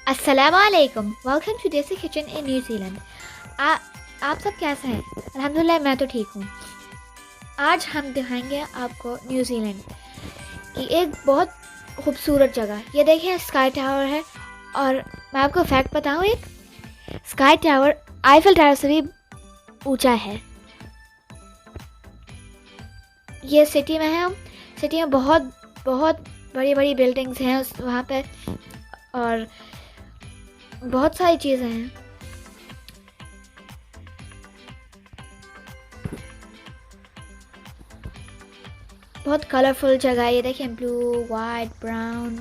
अस्सलामुअलैकुम, welcome to देसी kitchen in New Zealand. आप सब कैसे हैं? अल्हम्दुलिल्लाह मैं तो ठीक हूँ। आज हम दिखाएंगे आपको न्यूजीलैंड की एक बहुत खूबसूरत जगह। ये देखिए स्काई टावर है और मैं आपको फैक्ट बताऊँ, एक स्काई टावर आईफल टावर से भी ऊंचा है। ये सिटी में है। हम सिटी में बहुत बहुत बड़ी बड़ी बिल्डिंग्स हैं वहाँ पे और बहुत सारी चीज़ें हैं। बहुत कलरफुल जगह है। ये देखिए ब्लू वाइट ब्राउन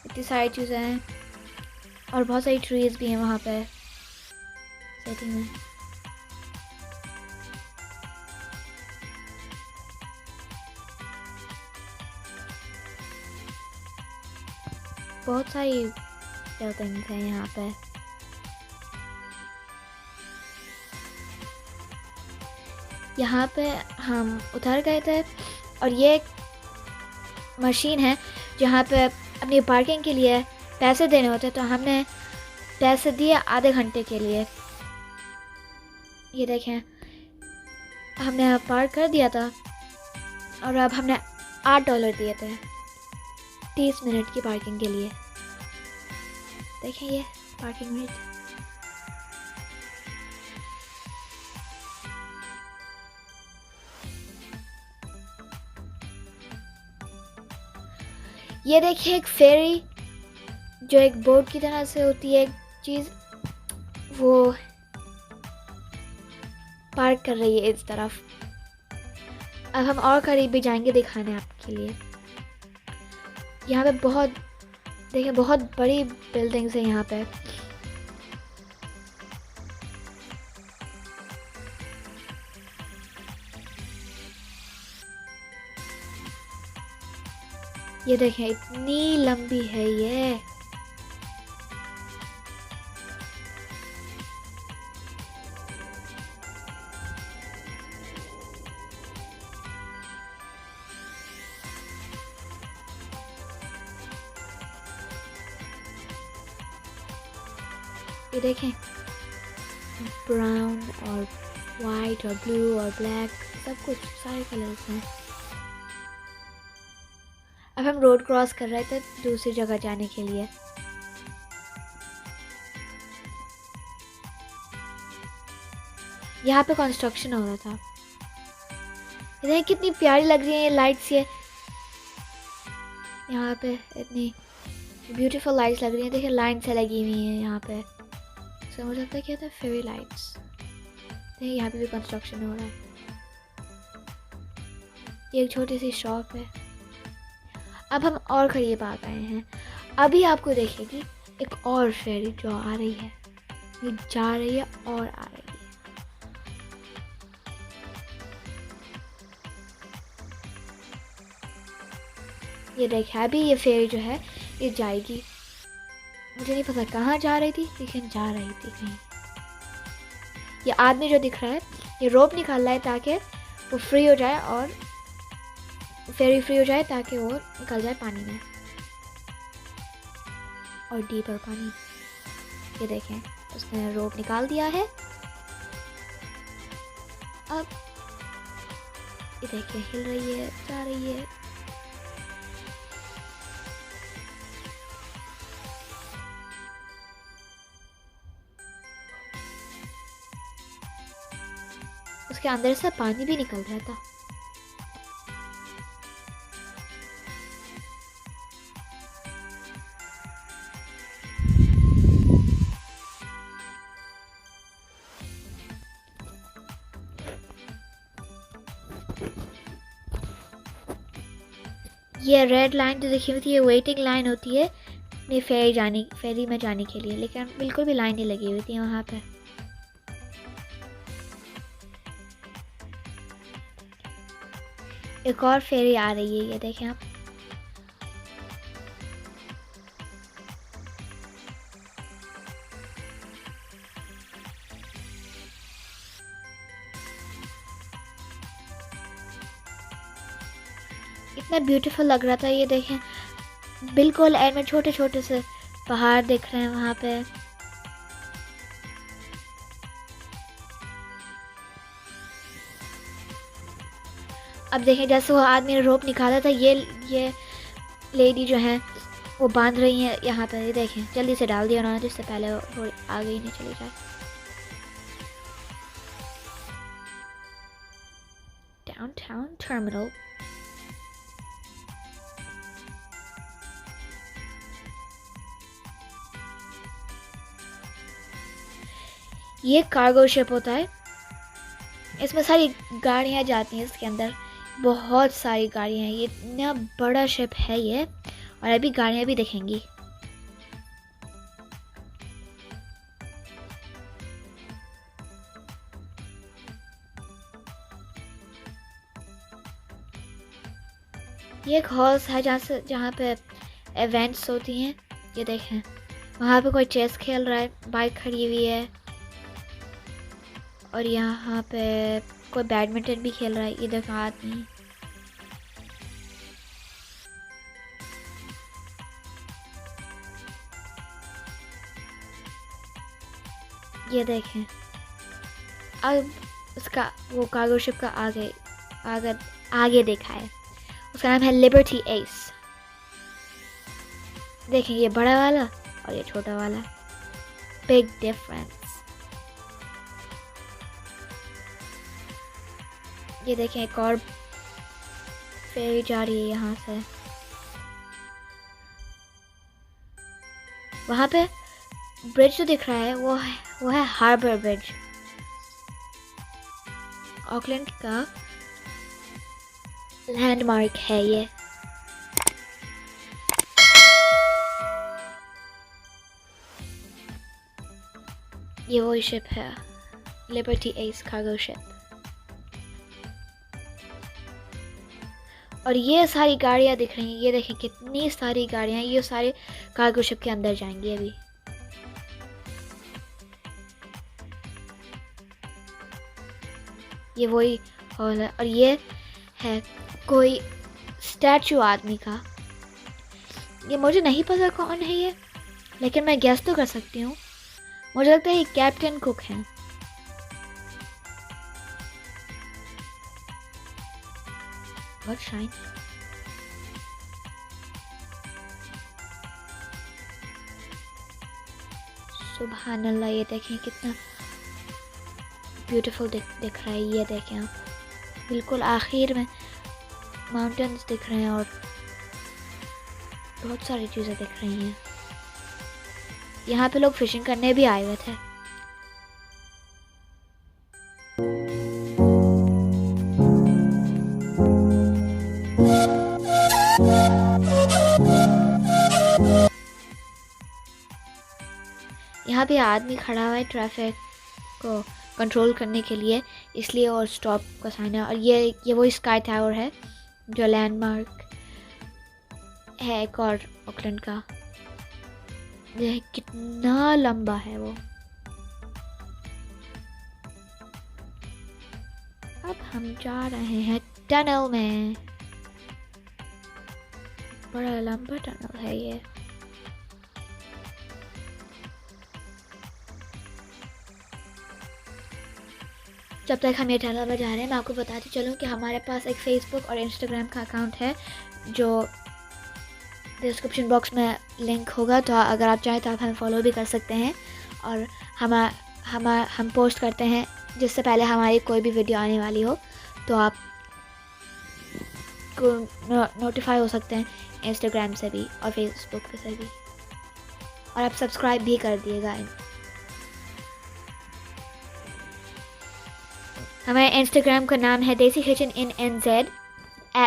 इतनी सारी चीज़ें हैं और बहुत सारी ट्रीज भी हैं वहाँ पे सिटी में। बहुत सारी बिल्डिंग्स हैं यहाँ पे। यहाँ पे हम उतर गए थे और ये एक मशीन है जहाँ पे अपनी पार्किंग के लिए पैसे देने होते, तो हमने पैसे दिए आधे घंटे के लिए। ये देखें हमने पार्क कर दिया था और अब हमने $8 दिए थे 30 मिनट की पार्किंग के लिए। देखें ये पार्किंग रेट। ये देखिए एक फेरी जो एक बोट की तरह से होती है, एक चीज़ वो पार्क कर रही है इस तरफ। अब हम और करीब भी जाएंगे दिखाने आपके लिए। यहाँ पे बहुत देखिए बहुत बड़ी बिल्डिंग्स हैं यहाँ पे। ये देखें इतनी लंबी है ये। ये देखें ब्राउन और वाइट और ब्लू और ब्लैक सब कुछ सारे कलर्स हैं। अब हम रोड क्रॉस कर रहे थे दूसरी जगह जाने के लिए। यहाँ पे कंस्ट्रक्शन हो रहा था। ये देखें कितनी प्यारी लग रही है ये लाइट्स। ये यहाँ पे इतनी ब्यूटीफुल लाइट्स लग रही हैं। देखिए लाइन से लगी हुई हैं यहाँ पे। समझ सकते हैं क्या था फेरी लाइट्स। देखिए यहाँ पे भी कंस्ट्रक्शन हो रहा है। ये एक छोटी सी शॉप है। अब हम और करीब आ गए हैं। अभी आपको देखेगी एक और फेरी जो आ रही है। ये जा रही है और आ रही है। ये देखिए अभी ये फेरी जो है ये जाएगी। मुझे नहीं पता कहाँ जा रही थी लेकिन जा रही थी कहीं। ये आदमी जो दिख रहा है ये रोप निकाल रहा है ताकि वो फ्री हो जाए और फेरी फ्री हो जाए ताकि वो निकल जाए पानी में और डीपर पानी। ये देखें उसने रोप निकाल दिया है। अब ये देखिए हिल रही है, जा रही है। उसके अंदर से पानी भी निकल रहा था। ये रेड लाइन जो देखी हुई थी ये वेटिंग लाइन होती है अपनी फेरी में जाने के लिए, लेकिन बिल्कुल भी लाइन नहीं लगी हुई थी वहाँ पे। एक और फेरी आ रही है, ये देखें आप। इतना ब्यूटीफुल लग रहा था। ये देखें बिल्कुल एंड में छोटे छोटे से पहाड़ दिख रहे हैं वहाँ पे। अब देखें, जैसे वो आदमी ने रोप निकाला था, ये लेडी जो है वो बांध रही है यहाँ पे। ये देखें, जल्दी से डाल दिया उन्होंने, जिससे पहले वो आगे ही नहीं चली जाए। Downtown terminal. ये कार्गो शिप होता है, इसमें सारी गाड़ियाँ जाती हैं इसके अंदर, बहुत सारी गाड़ियाँ हैं। ये इतना बड़ा शिप है ये, और अभी गाड़ियाँ भी दिखेंगी। ये एक हॉल है जहाँ पे इवेंट्स होती हैं। ये देखें, वहाँ पे कोई चेस खेल रहा है, बाइक खड़ी हुई है, और यहाँ पे कोई बैडमिंटन भी खेल रहा है। ये देखो आदमी। ये देखें, अब उसका वो कार्गो शिप का आगे देखा है, उसका नाम है लिबर्टी एस। देखें, ये बड़ा वाला और ये छोटा वाला, बिग डिफरेंस। ये देखें, एक और फेरी जा रही है यहाँ से। वहाँ पे ब्रिज जो दिख रहा है वो है हार्बर ब्रिज। ऑकलैंड का लैंडमार्क है ये। वही शिप है, लिबर्टी एस कार्गो शिप। और ये सारी गाड़ियाँ दिख रही हैं। ये देखें कितनी सारी गाड़ियाँ, ये सारे कार्गो शिप के अंदर जाएंगी अभी। ये वही हॉल है, और ये है कोई स्टैचू आदमी का। ये मुझे नहीं पता कौन है ये, लेकिन मैं गेस तो कर सकती हूँ। मुझे लगता है ये कैप्टन कुक है। बहुत शाइन। सुभान अल्लाह, ये देखें कितना ब्यूटीफुल दिख रहा है। ये देखें आप, बिल्कुल आखिर में माउंटेन्स दिख रहे हैं और बहुत सारी चीज़ें दिख रही हैं। यहाँ पे लोग फिशिंग करने भी आए हुए थे। यहाँ पे आदमी खड़ा हुआ है ट्रैफिक को कंट्रोल करने के लिए, इसलिए, और स्टॉप का साइन है। और ये वो स्काई टावर है जो लैंडमार्क है एक और ऑकलैंड का। ये कितना लंबा है वो। अब हम जा रहे हैं टनल में। बड़ा लंबा टनल है ये। जब तक हम ये टनल में जा रहे हैं, मैं आपको बताती चलूँ कि हमारे पास एक फेसबुक और इंस्टाग्राम का अकाउंट है, जो डिस्क्रिप्शन बॉक्स में लिंक होगा। तो अगर आप चाहें तो आप हमें फॉलो भी कर सकते हैं। और हम पोस्ट करते हैं जिससे पहले हमारी कोई भी वीडियो आने वाली हो, तो आप को नोटिफाई हो सकते हैं इंस्टाग्राम से भी और फेसबुक से भी। और आप सब्सक्राइब भी कर दिएगा। हमारे इंस्टाग्राम का नाम है देसी किचन इन NZ,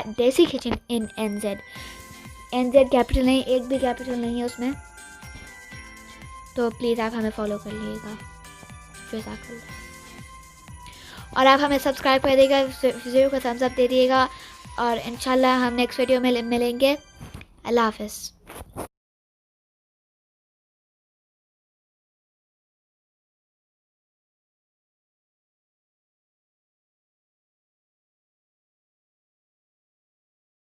@देसी किचन इन NZ। NZ कैपिटल नहीं, एक भी कैपिटल नहीं है उसमें, तो प्लीज़ आप हमें फॉलो कर लीजिएगा। और आप हमें सब्सक्राइब कर देगा, वीडियो को थम्स अप दे दिएगा, और इंशाल्लाह हम नेक्स्ट वीडियो में मिलेंगे। अल्लाह हाफ़िज़।